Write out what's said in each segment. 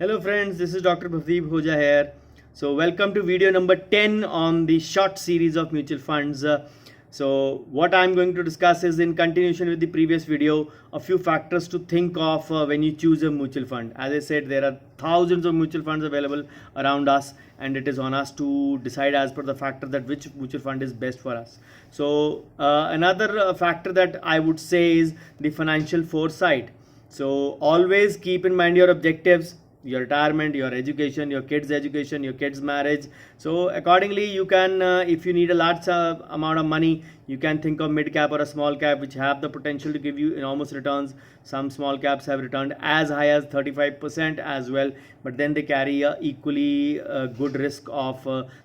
Hello friends, this is Dr. Bhavdeep Hoja here. So welcome to video number 10 on the short series of mutual funds. So what I'm going to discuss is, in continuation with the previous video, a few factors to think of when you choose a mutual fund. As I said, there are thousands of mutual funds available around us, and it is on us to decide as per the factor that which mutual fund is best for us. So another factor that I would say is the financial foresight. So always keep in mind your objectives, your retirement, your education, your kids marriage. So accordingly you can, if you need a large amount of money, you can think of mid cap or a small cap which have the potential to give you enormous returns. Some small caps have returned as high as 35% as well, but then they carry a equally good risk of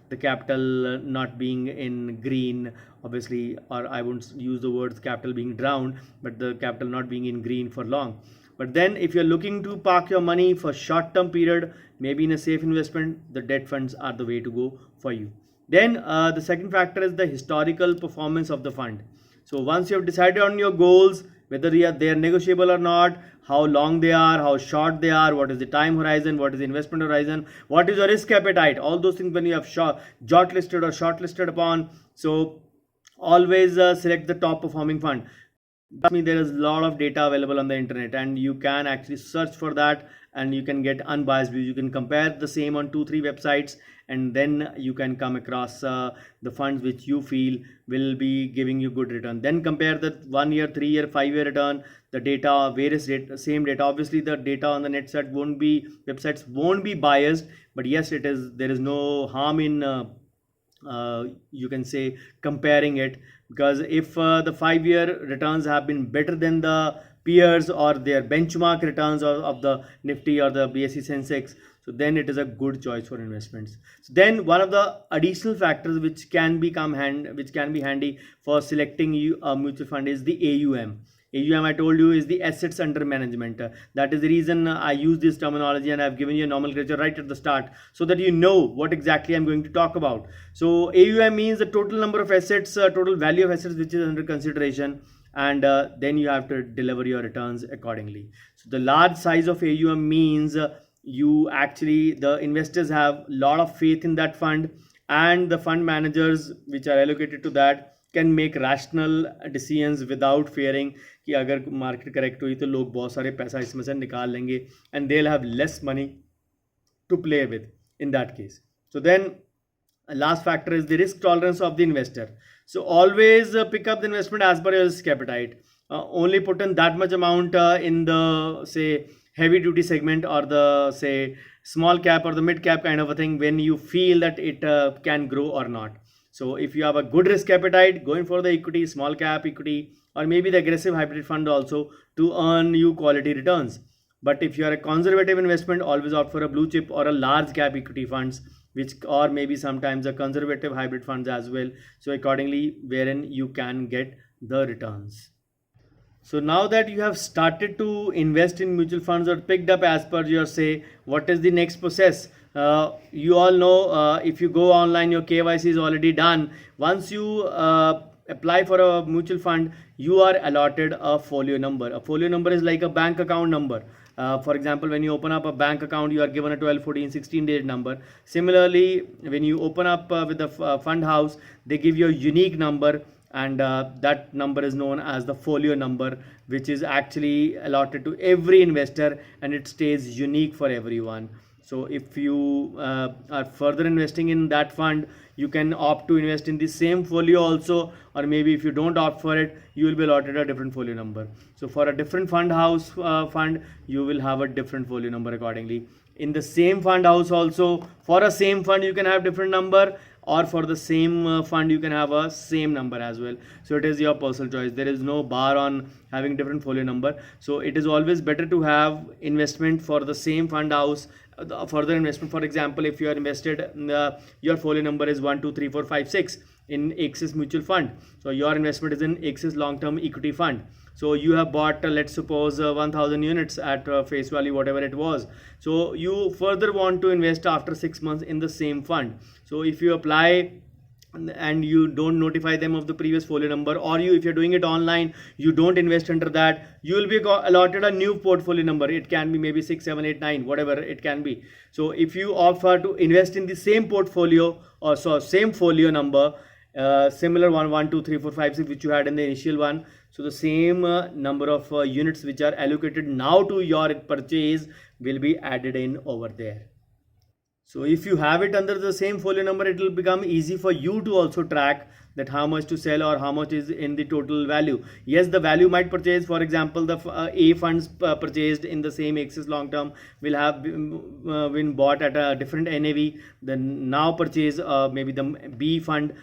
the capital not being in green, obviously, or I won't use the words capital being drowned, but the capital not being in green for long. But then if you're looking to park your money for short-term period, maybe in a safe investment, the debt funds are the way to go for you. Then the second factor is the historical performance of the fund. So once you have decided on your goals, whether they are negotiable or not, how long they are, how short they are, what is the time horizon, what is the investment horizon, what is your risk appetite, all those things when you have jot listed or shortlisted upon. So always select the top performing fund. Trust me, there is a lot of data available on the internet, and you can actually search for that and you can get unbiased views. You can compare the same on 2-3 websites, and then you can come across the funds which you feel will be giving you good return. Then compare the 1 year, 3 year, 5 year return, the data, various data, same data. Obviously the data on the websites won't be biased, but yes, there is no harm in you can say comparing it, because if the 5-year returns have been better than the peers or their benchmark returns of the Nifty or the BSE Sensex, so then it is a good choice for investments. So then one of the additional factors which can be handy for selecting a mutual fund is the AUM. AUM, I told you, is the assets under management. That is the reason I use this terminology, and I've given you a nomenclature right at the start so that you know what exactly I'm going to talk about. So AUM means the total number of assets, total value of assets which is under consideration, and then you have to deliver your returns accordingly. So the large size of AUM means the investors have a lot of faith in that fund, and the fund managers which are allocated to that can make rational decisions without fearing कि अगर market correct हुई तो लोग बहुत सारे पैसा इसमें से निकाल लेंगे, and they'll have less money to play with in that case. So then last factor is the risk tolerance of the investor. So always pick up the investment as per your risk appetite. Only put in that much amount in the, say, heavy duty segment, or the, say, small cap or the mid cap kind of a thing, when you feel that it can grow or not. So if you have a good risk appetite, going for the equity, small cap equity, or maybe the aggressive hybrid fund also to earn you quality returns. But if you are a conservative investment, always opt for a blue chip or a large cap equity funds, or maybe sometimes a conservative hybrid funds as well. So accordingly, wherein you can get the returns. So now that you have started to invest in mutual funds or picked up as per your say, what is the next process? You all know, if you go online, your KYC is already done. Once you apply for a mutual fund, you are allotted a folio number. A folio number is like a bank account number. For example, when you open up a bank account, you are given a 12, 14, 16-digit number. Similarly, when you open up with the fund house, they give you a unique number, and that number is known as the folio number, which is actually allotted to every investor, and it stays unique for everyone. So if you are further investing in that fund, you can opt to invest in the same folio also, or maybe if you don't opt for it, you will be allotted a different folio number. So for a different fund house fund, you will have a different folio number accordingly. In the same fund house also, for a same fund you can have different number, or for the same fund you can have a same number as well. So it is your personal choice. There is no bar on having different folio number. So it is always better to have investment for the same fund house. Further investment, for example, if you are invested, your folio number is 1, 2, 3, 4, 5, 6 in Axis mutual fund. So your investment is in Axis long term equity fund. So you have bought, let's suppose 1000 units at face value, whatever it was. So you further want to invest after 6 months in the same fund. So if you apply and you don't notify them of the previous folio number, or if you're doing it online, you don't invest under that, you will be allotted a new portfolio number. It can be maybe 6, 7, 8, 9, whatever it can be. So if you offer to invest in the same portfolio, or so same folio number, similar one, 1, 2, 3, 4, 5, 6, which you had in the initial one, so the same number of units which are allocated now to your purchase will be added in over there. So if you have it under the same folio number, it will become easy for you to also track that how much to sell or how much is in the total value. Yes, the value might purchase, for example, the A funds purchased in the same Axis long term will have been bought at a different NAV. The now purchase, maybe the B fund,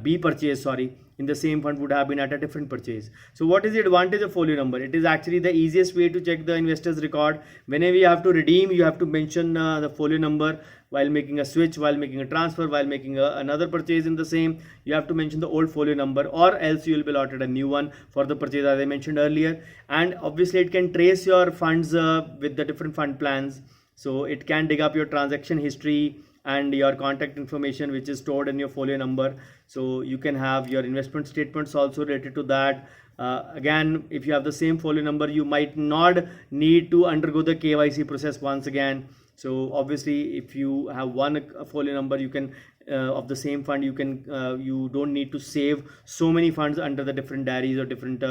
B purchase, sorry, in the same fund would have been at a different purchase. So what is the advantage of folio number? It is actually the easiest way to check the investor's record. Whenever you have to redeem, you have to mention the folio number. While making a switch, while making a transfer, while making another purchase in the same, you have to mention the old folio number, or else you will be allotted a new one for the purchase, as I mentioned earlier. And obviously it can trace your funds with the different fund plans. So it can dig up your transaction history and your contact information, which is stored in your folio number. So you can have your investment statements also related to that. Again, if you have the same folio number, you might not need to undergo the KYC process once again. So obviously if you have one folio number, you can of the same fund, you don't need to save so many funds under the different diaries or different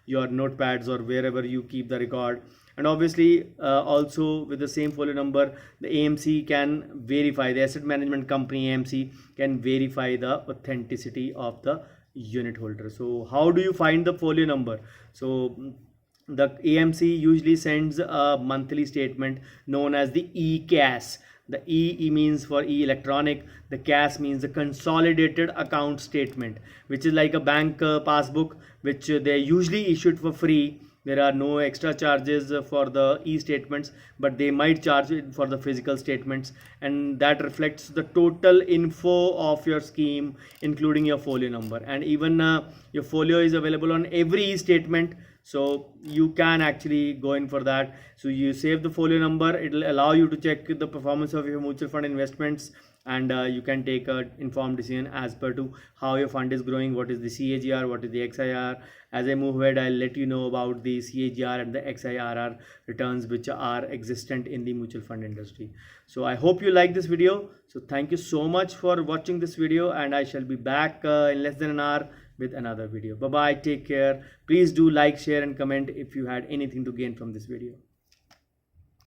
your notepads or wherever you keep the record. And obviously also with the same folio number, the AMC can verify, the asset management company AMC can verify the authenticity of the unit holder. So how do you find the folio number? So the AMC usually sends a monthly statement known as the E-CAS. The E means for electronic, the CAS means the consolidated account statement, which is like a bank passbook, which they usually issued for free. There are no extra charges for the e-statements, but they might charge it for the physical statements, and that reflects the total info of your scheme, including your folio number. And even your folio is available on every e-statement, so you can actually go in for that. So you save the folio number, it will allow you to check the performance of your mutual fund investments, and you can take an informed decision as per to how your fund is growing, what is the CAGR, what is the XIR. As I move ahead, I'll let you know about the CAGR and the XIRR returns which are existent in the mutual fund industry. So I hope you like this video. So thank you so much for watching this video, and I shall be back in less than an hour with another video. Bye bye, take care. Please do like, share and comment if you had anything to gain from this video.